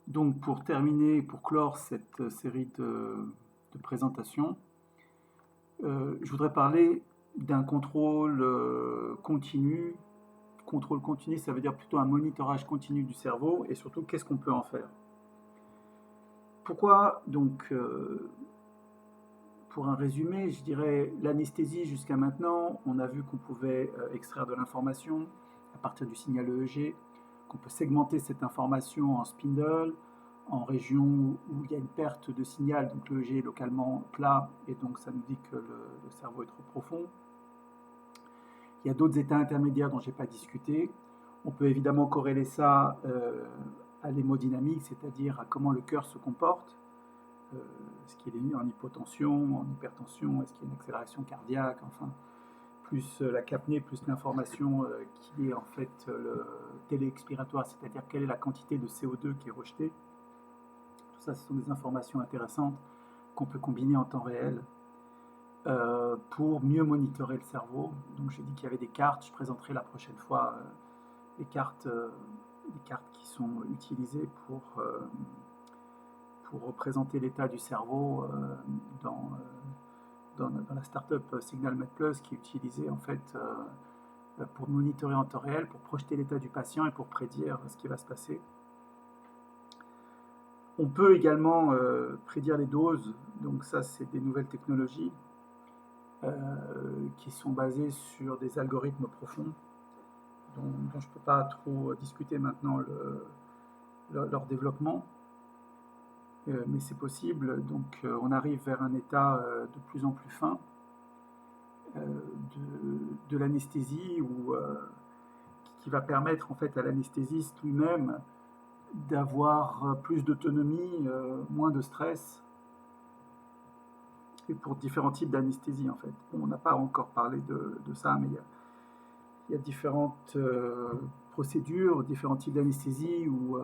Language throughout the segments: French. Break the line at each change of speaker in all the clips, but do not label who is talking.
Donc pour terminer, pour clore cette série de présentations, je voudrais parler d'un contrôle continu. Contrôle continu, ça veut dire plutôt un monitorage continu du cerveau et surtout qu'est-ce qu'on peut en faire. Pourquoi donc, pour un résumé, je dirais l'anesthésie jusqu'à maintenant, on a vu qu'on pouvait extraire de l'information à partir du signal EEG, qu'on peut segmenter cette information en spindle, en région où il y a une perte de signal, donc l'EEG est localement plat et donc ça nous dit que le cerveau est trop profond. Il y a d'autres états intermédiaires dont je n'ai pas discuté. On peut évidemment corréler ça à l'hémodynamique, c'est-à-dire à comment le cœur se comporte. Est-ce qu'il est en hypotension, en hypertension, est-ce qu'il y a une accélération cardiaque, enfin, plus la capnée, plus l'information qui est en fait le télé-expiratoire, c'est-à-dire quelle est la quantité de CO2 qui est rejetée. Tout ça, ce sont des informations intéressantes qu'on peut combiner en temps réel pour mieux monitorer le cerveau. Donc j'ai dit qu'il y avait des cartes, je présenterai la prochaine fois les cartes qui sont utilisées pour représenter l'état du cerveau dans la startup Signal MedPlus qui est utilisée en fait pour monitorer en temps réel, pour projeter l'état du patient et pour prédire ce qui va se passer. On peut également prédire les doses, donc ça c'est des nouvelles technologies qui sont basées sur des algorithmes profonds dont je ne peux pas trop discuter maintenant leur développement. Mais c'est possible, donc on arrive vers un état de plus en plus fin de l'anesthésie qui va permettre en fait à l'anesthésiste lui-même d'avoir plus d'autonomie, moins de stress, et pour différents types d'anesthésie en fait. Bon, on n'a pas encore parlé de ça, mais il y a différentes procédures, différents types d'anesthésie où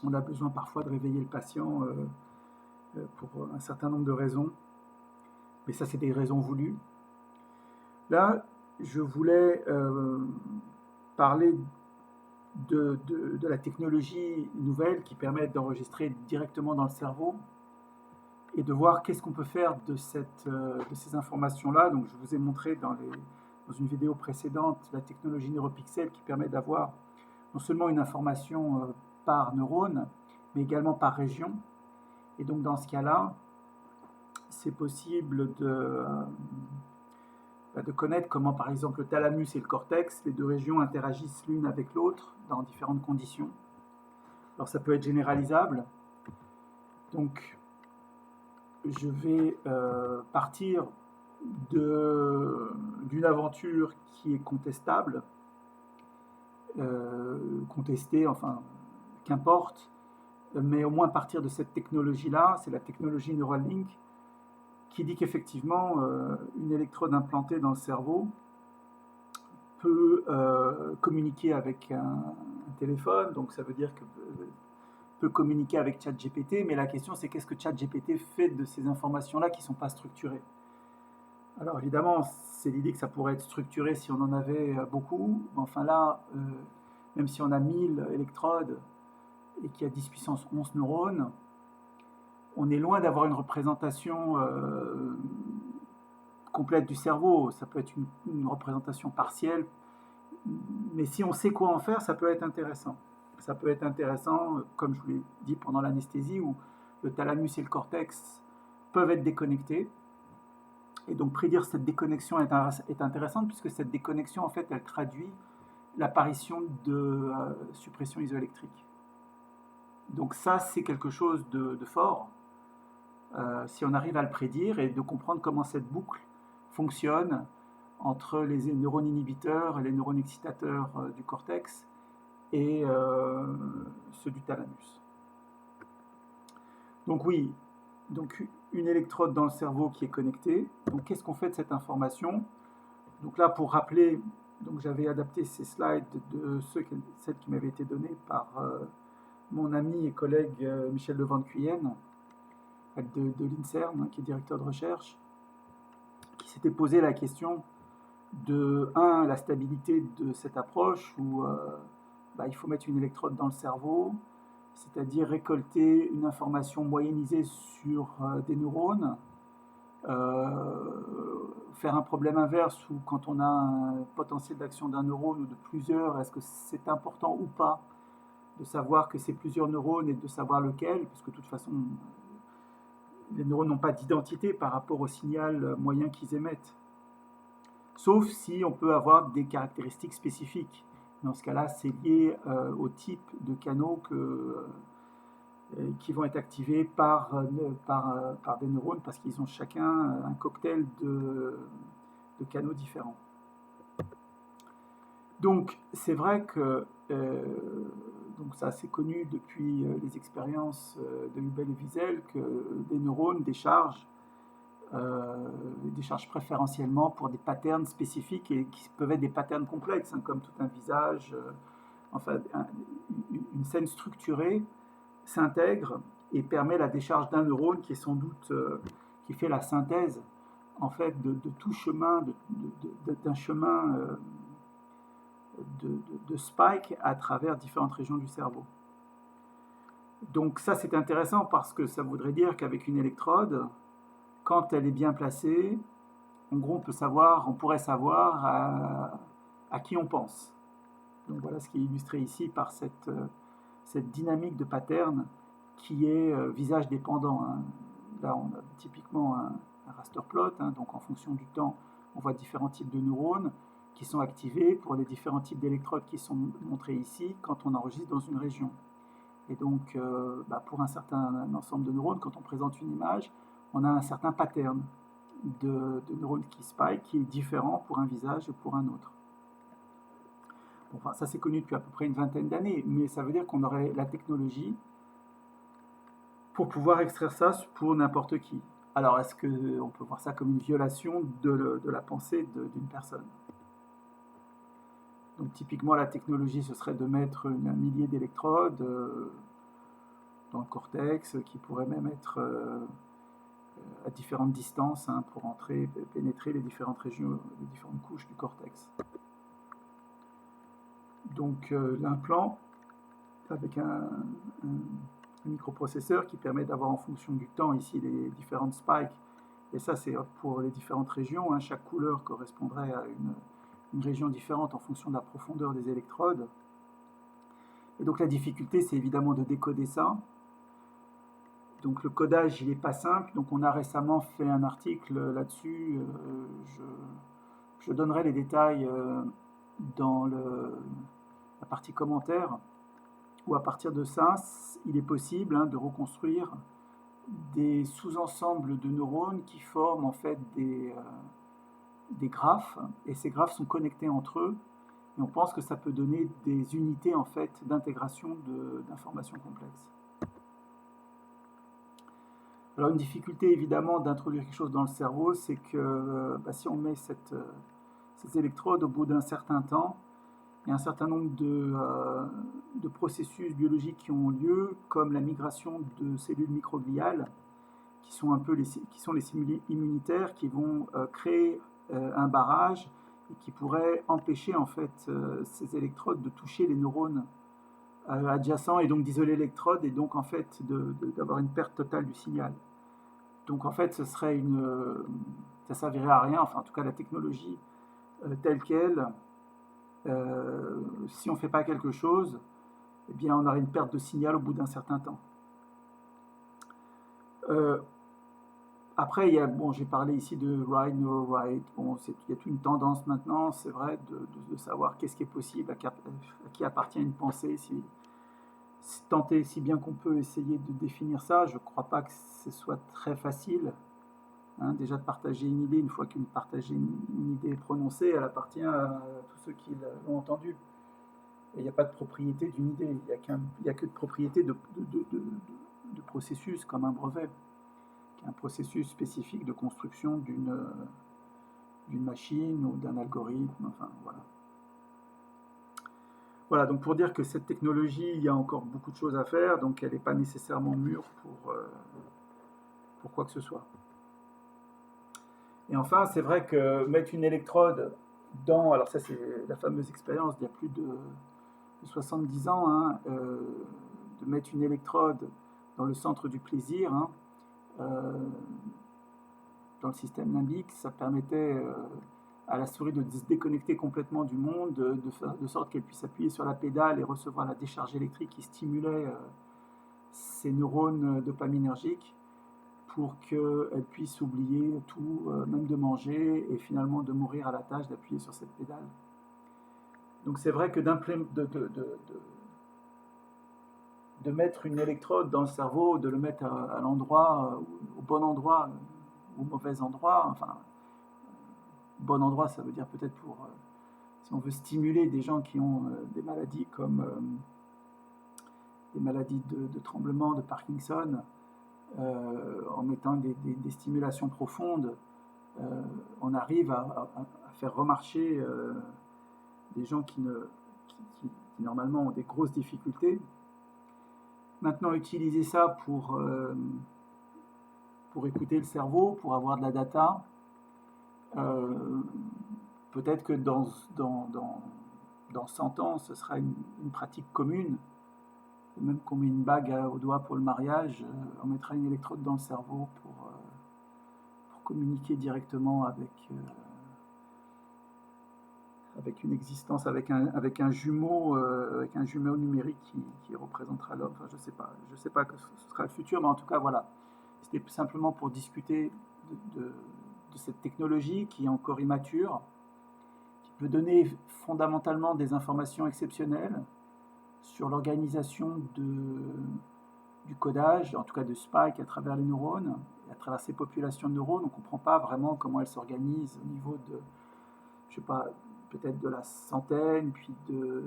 on a besoin parfois de réveiller le patient pour un certain nombre de raisons, mais ça c'est des raisons voulues. Là, je voulais parler de la technologie nouvelle qui permet d'enregistrer directement dans le cerveau et de voir qu'est-ce qu'on peut faire de ces informations-là. Donc je vous ai montré dans une vidéo précédente la technologie NeuroPixel qui permet d'avoir non seulement une information par neurone, mais également par région. Et donc dans ce cas-là, c'est possible de connaître comment par exemple le thalamus et le cortex, les deux régions interagissent l'une avec l'autre dans différentes conditions. Alors ça peut être généralisable. Donc je vais partir d'une aventure qui est contestable, contestée, enfin qu'importe, mais au moins partir de cette technologie-là, c'est la technologie Neuralink, qui dit qu'effectivement, une électrode implantée dans le cerveau peut communiquer avec un téléphone, donc ça veut dire que peut communiquer avec ChatGPT, mais la question c'est qu'est-ce que ChatGPT fait de ces informations-là qui ne sont pas structurées. Alors évidemment, c'est l'idée que ça pourrait être structuré si on en avait beaucoup, mais enfin là, même si on a 1000 électrodes et qu'il y a 10 puissance 11 neurones, on est loin d'avoir une représentation complète du cerveau. Ça peut être une représentation partielle, mais si on sait quoi en faire, ça peut être intéressant. Ça peut être intéressant, comme je vous l'ai dit pendant l'anesthésie, où le thalamus et le cortex peuvent être déconnectés. Et donc prédire cette déconnexion est intéressante puisque cette déconnexion, en fait, elle traduit l'apparition de suppression isoélectrique. Donc ça, c'est quelque chose de fort. Si on arrive à le prédire et de comprendre comment cette boucle fonctionne entre les neurones inhibiteurs et les neurones excitateurs du cortex et ceux du thalamus. Donc oui, donc une électrode dans le cerveau qui est connectée. Donc qu'est-ce qu'on fait de cette information? Donc là, pour rappeler, donc j'avais adapté ces slides de celles qui m'avaient été données par mon ami et collègue Michel de Van Cuyenne de l'INSERM, qui est directeur de recherche, qui s'était posé la question de, la stabilité de cette approche où il faut mettre une électrode dans le cerveau, c'est-à-dire récolter une information moyennisée sur des neurones, faire un problème inverse où quand on a un potentiel d'action d'un neurone ou de plusieurs, est-ce que c'est important ou pas de savoir que c'est plusieurs neurones et de savoir lequel, parce que de toute façon, les neurones n'ont pas d'identité par rapport au signal moyen qu'ils émettent. Sauf si on peut avoir des caractéristiques spécifiques. Dans ce cas-là, c'est lié au type de canaux qui vont être activés par des neurones, parce qu'ils ont chacun un cocktail de canaux différents. Donc c'est vrai que donc ça c'est connu depuis les expériences de Hubel et Wiesel que des neurones déchargent préférentiellement pour des patterns spécifiques et qui peuvent être des patterns complexes, hein, comme tout un visage. Enfin, une scène structurée s'intègre et permet la décharge d'un neurone qui est sans doute qui fait la synthèse en fait de tout chemin, d'un chemin de spike à travers différentes régions du cerveau. Donc ça c'est intéressant parce que ça voudrait dire qu'avec une électrode, quand elle est bien placée, en gros on pourrait savoir à qui on pense. Donc voilà ce qui est illustré ici par cette dynamique de pattern qui est visage dépendant, hein. Là on a typiquement un raster plot, hein, donc en fonction du temps on voit différents types de neurones qui sont activés pour les différents types d'électrodes qui sont montrés ici quand on enregistre dans une région. Et donc pour un certain ensemble de neurones, quand on présente une image, on a un certain pattern de neurones qui spike qui est différent pour un visage et pour un autre. Bon, enfin, ça c'est connu depuis à peu près une vingtaine d'années, mais ça veut dire qu'on aurait la technologie pour pouvoir extraire ça pour n'importe qui. Alors est-ce qu'on peut voir ça comme une violation de la pensée d'une personne? Donc typiquement la technologie ce serait de mettre un millier d'électrodes dans le cortex qui pourraient même être à différentes distances, hein, pour pénétrer les différentes régions, les différentes couches du cortex. Donc l'implant avec un microprocesseur qui permet d'avoir en fonction du temps ici les différentes spikes, et ça c'est pour les différentes régions, hein, chaque couleur correspondrait à une région différente en fonction de la profondeur des électrodes. Et donc la difficulté c'est évidemment de décoder ça. Donc le codage il n'est pas simple, donc on a récemment fait un article là-dessus, je donnerai les détails dans la partie commentaires, où à partir de ça, il est possible, hein, de reconstruire des sous-ensembles de neurones qui forment en fait des graphes, et ces graphes sont connectés entre eux, et on pense que ça peut donner des unités en fait d'intégration d'informations complexes. Alors une difficulté évidemment d'introduire quelque chose dans le cerveau, c'est que si on met ces électrodes au bout d'un certain temps, il y a un certain nombre de processus biologiques qui ont lieu, comme la migration de cellules microgliales, qui sont les cellules immunitaires, qui vont créer un barrage et qui pourrait empêcher en fait ces électrodes de toucher les neurones adjacents et donc d'isoler l'électrode et donc en fait d'avoir une perte totale du signal. Donc en fait, ça servirait à rien, enfin en tout cas la technologie telle qu'elle, si on ne fait pas quelque chose, eh bien on aurait une perte de signal au bout d'un certain temps. Après, j'ai parlé ici de right, neuro-right. Bon, il y a toute une tendance maintenant, c'est vrai, de savoir qu'est-ce qui est possible, à qui appartient une pensée, tenter si bien qu'on peut essayer de définir ça. Je ne crois pas que ce soit très facile. Hein, déjà de partager une idée, une fois qu'une idée est prononcée, elle appartient à tous ceux qui l'ont entendue. Et il n'y a pas de propriété d'une idée, il n'y a que de propriété de processus, comme un brevet, qui est un processus spécifique de construction d'une machine ou d'un algorithme, enfin voilà. Voilà, donc pour dire que cette technologie, il y a encore beaucoup de choses à faire, donc elle n'est pas nécessairement mûre pour quoi que ce soit. Et enfin, c'est vrai que mettre une électrode alors ça c'est la fameuse expérience d'il y a plus de 70 ans, hein, mettre une électrode dans le centre du plaisir, hein, dans le système limbique, ça permettait à la souris de se déconnecter complètement du monde, de sorte qu'elle puisse appuyer sur la pédale et recevoir la décharge électrique qui stimulait ses neurones dopaminergiques pour qu'elle puisse oublier tout, même de manger, et finalement de mourir à la tâche d'appuyer sur cette pédale. Donc c'est vrai que de mettre une électrode dans le cerveau, de le mettre à l'endroit, au bon endroit, au mauvais endroit, enfin, bon endroit, ça veut dire peut-être pour, si on veut stimuler des gens qui ont des maladies comme des maladies de tremblement, de Parkinson, en mettant des stimulations profondes, on arrive à faire remarcher des gens qui normalement ont des grosses difficultés. Maintenant, utiliser ça pour écouter le cerveau, pour avoir de la data, peut-être que dans 100 ans, ce sera une pratique commune. Même qu'on met une bague au doigt pour le mariage, on mettra une électrode dans le cerveau pour communiquer directement avec une existence, avec un jumeau numérique qui représentera l'homme. Enfin, je sais pas que ce sera le futur, mais en tout cas, voilà. C'était simplement pour discuter de cette technologie qui est encore immature, qui peut donner fondamentalement des informations exceptionnelles sur l'organisation du codage, en tout cas de spike à travers les neurones, et à travers ces populations de neurones. On ne comprend pas vraiment comment elles s'organisent au niveau de, je sais pas, peut-être de la centaine, puis de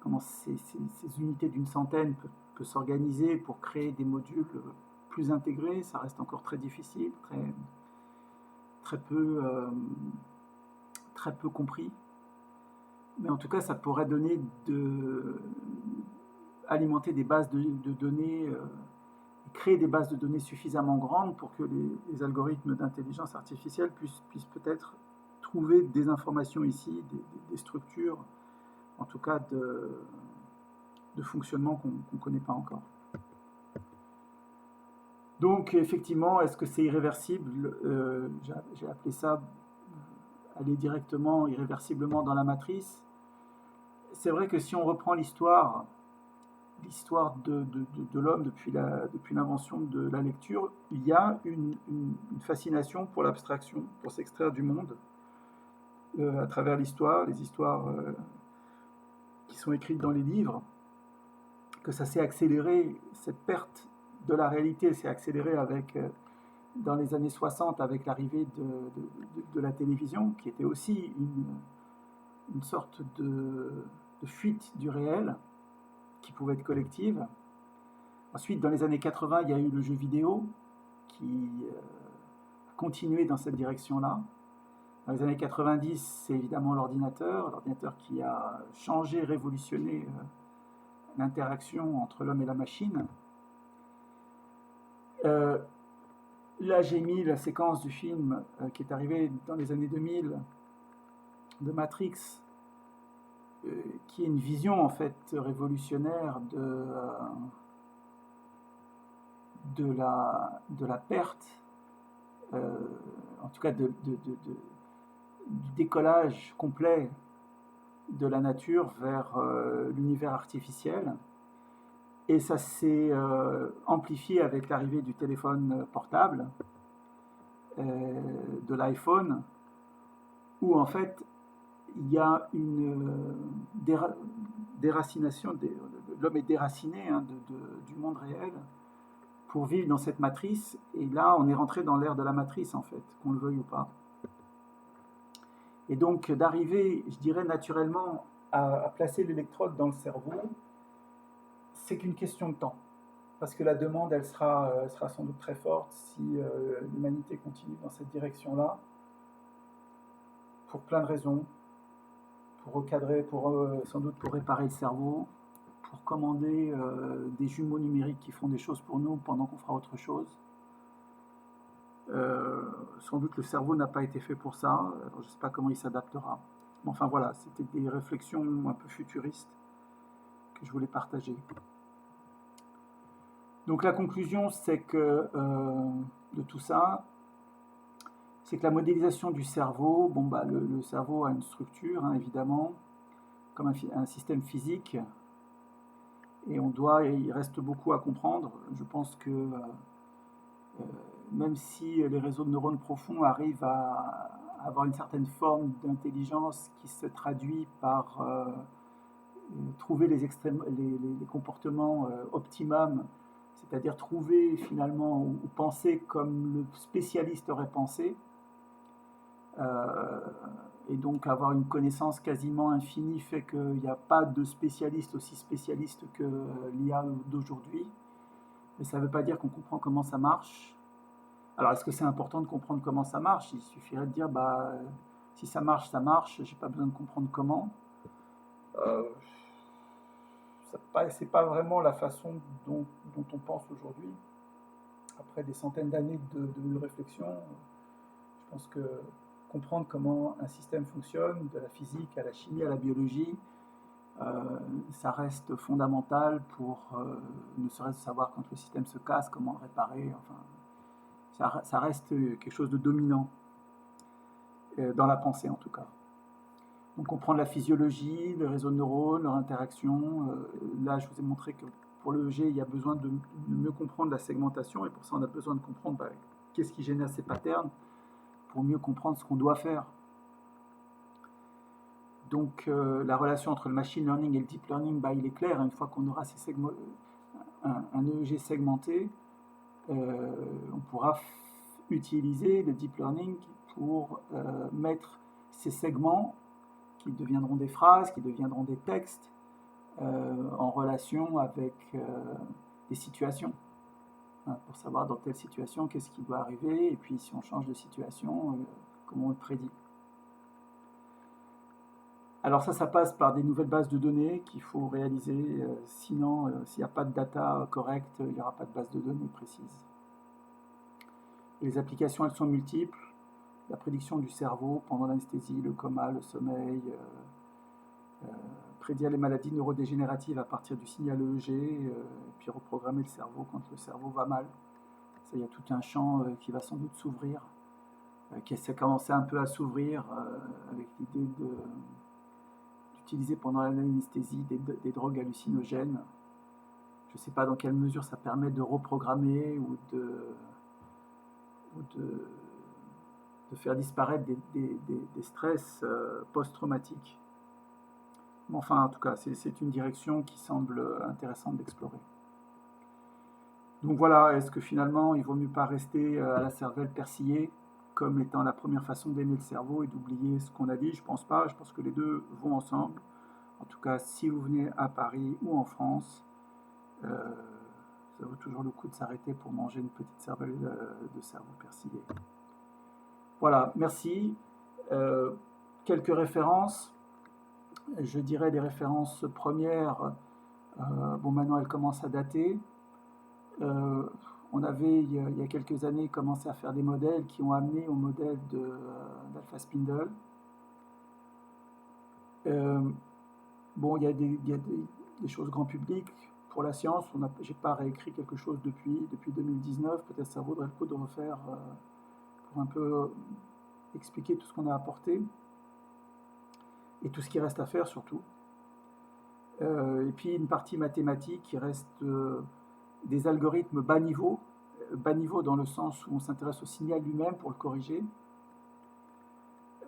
comment ces unités d'une centaine peuvent s'organiser pour créer des modules plus intégrés. Ça reste encore très difficile, très peu compris. Mais en tout cas, ça pourrait alimenter des bases de données, créer des bases de données suffisamment grandes pour que les algorithmes d'intelligence artificielle puissent peut-être trouver des informations ici, des structures, en tout cas de fonctionnement qu'on ne connaît pas encore. Donc effectivement, est-ce que c'est irréversible? J'ai appelé ça aller directement, irréversiblement dans la matrice. C'est vrai que si on reprend l'histoire de l'homme depuis l'invention de la lecture, il y a une fascination pour l'abstraction, pour s'extraire du monde, à travers l'histoire, les histoires qui sont écrites dans les livres, que ça s'est accéléré, cette perte de la réalité s'est accélérée dans les années 60 avec l'arrivée de la télévision, qui était aussi une sorte de fuite du réel, qui pouvait être collective. Ensuite, dans les années 80, il y a eu le jeu vidéo qui a continué dans cette direction-là. Dans les années 90, c'est évidemment l'ordinateur qui a changé, révolutionné l'interaction entre l'homme et la machine. Là, j'ai mis la séquence du film qui est arrivée dans les années 2000 de Matrix, qui est une vision en fait révolutionnaire de la perte, en tout cas du décollage complet de la nature vers l'univers artificiel. Et ça s'est amplifié avec l'arrivée du téléphone portable, de l'iPhone, où en fait il y a une déracination, l'homme est déraciné du monde réel pour vivre dans cette matrice. Et là, on est rentré dans l'ère de la matrice, en fait, qu'on le veuille ou pas. Et donc, d'arriver, je dirais, naturellement à placer l'électrode dans le cerveau, c'est qu'une question de temps. Parce que la demande, elle sera sans doute très forte si l'humanité continue dans cette direction-là, pour plein de raisons. Pour recadrer, sans doute pour réparer le cerveau, pour commander des jumeaux numériques qui font des choses pour nous pendant qu'on fera autre chose. Sans doute le cerveau n'a pas été fait pour ça, alors je ne sais pas comment il s'adaptera. Mais enfin voilà, c'était des réflexions un peu futuristes que je voulais partager. Donc la conclusion, c'est que de tout ça, c'est que la modélisation du cerveau, bon, bah, le cerveau a une structure, hein, évidemment, comme un système physique, et il reste beaucoup à comprendre. Je pense que même si les réseaux de neurones profonds arrivent à avoir une certaine forme d'intelligence qui se traduit par trouver les comportements optimum, c'est-à-dire trouver finalement ou penser comme le spécialiste aurait pensé, euh, et donc avoir une connaissance quasiment infinie fait qu'il n'y a pas de spécialiste aussi spécialiste que l'IA d'aujourd'hui. Mais ça ne veut pas dire qu'on comprend comment ça marche. Alors est-ce que c'est important de comprendre comment ça marche? Il suffirait de dire bah, si ça marche, j'ai pas besoin de comprendre comment. Euh, c'est pas vraiment la façon dont on pense aujourd'hui. Après des centaines d'années de réflexion, je pense que comprendre comment un système fonctionne, de la physique à la chimie à la biologie, ça reste fondamental pour ne serait-ce savoir quand le système se casse, comment le réparer. Enfin, ça reste quelque chose de dominant, dans la pensée en tout cas. Donc comprendre la physiologie, les réseaux de neurones, leur interaction. Là, je vous ai montré que pour le EEG, il y a besoin de mieux comprendre la segmentation, et pour ça, on a besoin de comprendre qu'est-ce qui génère ces patterns, pour mieux comprendre ce qu'on doit faire. Donc la relation entre le machine learning et le deep learning, bah, il est clair. Une fois qu'on aura un EEG segmenté, on pourra utiliser le deep learning pour mettre ces segments qui deviendront des phrases, qui deviendront des textes, en relation avec des situations, hein, pour savoir dans telle situation qu'est-ce qui doit arriver, et puis si on change de situation, comment on le prédit. Alors ça passe par des nouvelles bases de données qu'il faut réaliser, sinon s'il n'y a pas de data correcte, il n'y aura pas de base de données précise. Et les applications, elles sont multiples. La prédiction du cerveau pendant l'anesthésie, le coma, le sommeil, prédire les maladies neurodégénératives à partir du signal EEG, et puis reprogrammer le cerveau quand le cerveau va mal. Ça, il y a tout un champ qui va sans doute s'ouvrir, qui s'est commencé un peu à s'ouvrir avec l'idée d'utiliser pendant l'anesthésie des drogues hallucinogènes. Je ne sais pas dans quelle mesure ça permet de reprogrammer ou de faire disparaître des stress post-traumatiques. Mais enfin, en tout cas, c'est une direction qui semble intéressante d'explorer. Donc voilà, est-ce que finalement, il vaut mieux pas rester à la cervelle persillée comme étant la première façon d'aimer le cerveau et d'oublier ce qu'on a dit? Je pense pas, je pense que les deux vont ensemble. En tout cas, si vous venez à Paris ou en France, ça vaut toujours le coup de s'arrêter pour manger une petite cervelle de cerveau persillé. Voilà, merci. Quelques références. Je dirais des références premières. Bon, maintenant, elles commencent à dater. On avait, il y a quelques années, commencé à faire des modèles qui ont amené au modèle d'Alpha Spindle. Bon, il y a des choses grand public. Pour la science, je n'ai pas réécrit quelque chose depuis 2019. Peut-être ça vaudrait le coup de refaire pour un peu expliquer tout ce qu'on a apporté et tout ce qui reste à faire surtout. Et puis une partie mathématique qui reste des algorithmes bas niveau dans le sens où on s'intéresse au signal lui-même pour le corriger.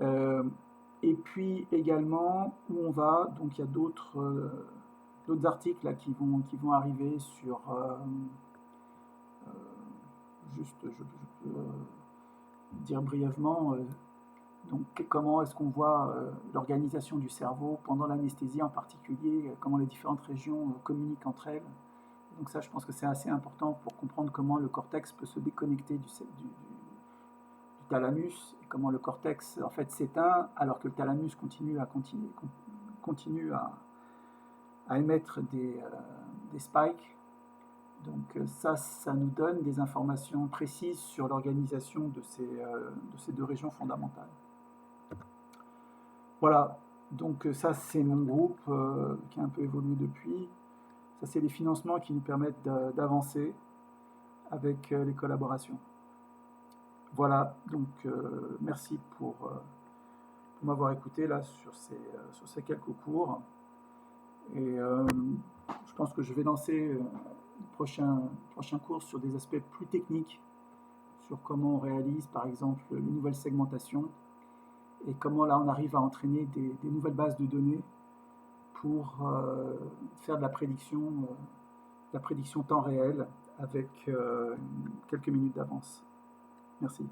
Et puis également où on va, donc il y a d'autres articles là, qui vont arriver sur juste je peux dire brièvement donc comment est-ce qu'on voit l'organisation du cerveau pendant l'anesthésie en particulier, comment les différentes régions communiquent entre elles. Donc ça, je pense que c'est assez important pour comprendre comment le cortex peut se déconnecter du thalamus, et comment le cortex en fait s'éteint alors que le thalamus continue à émettre des spikes. Donc ça nous donne des informations précises sur l'organisation de ces deux régions fondamentales. Voilà, donc ça c'est mon groupe qui a un peu évolué depuis. Ça c'est les financements qui nous permettent d'avancer. avec les collaborations. Voilà, donc merci pour m'avoir écouté là sur ces quelques cours. Et je pense que je vais lancer prochain cours sur des aspects plus techniques, sur comment on réalise par exemple les nouvelles segmentations et comment là on arrive à entraîner des nouvelles bases de données pour faire de la prédiction temps réel avec quelques minutes d'avance. Merci.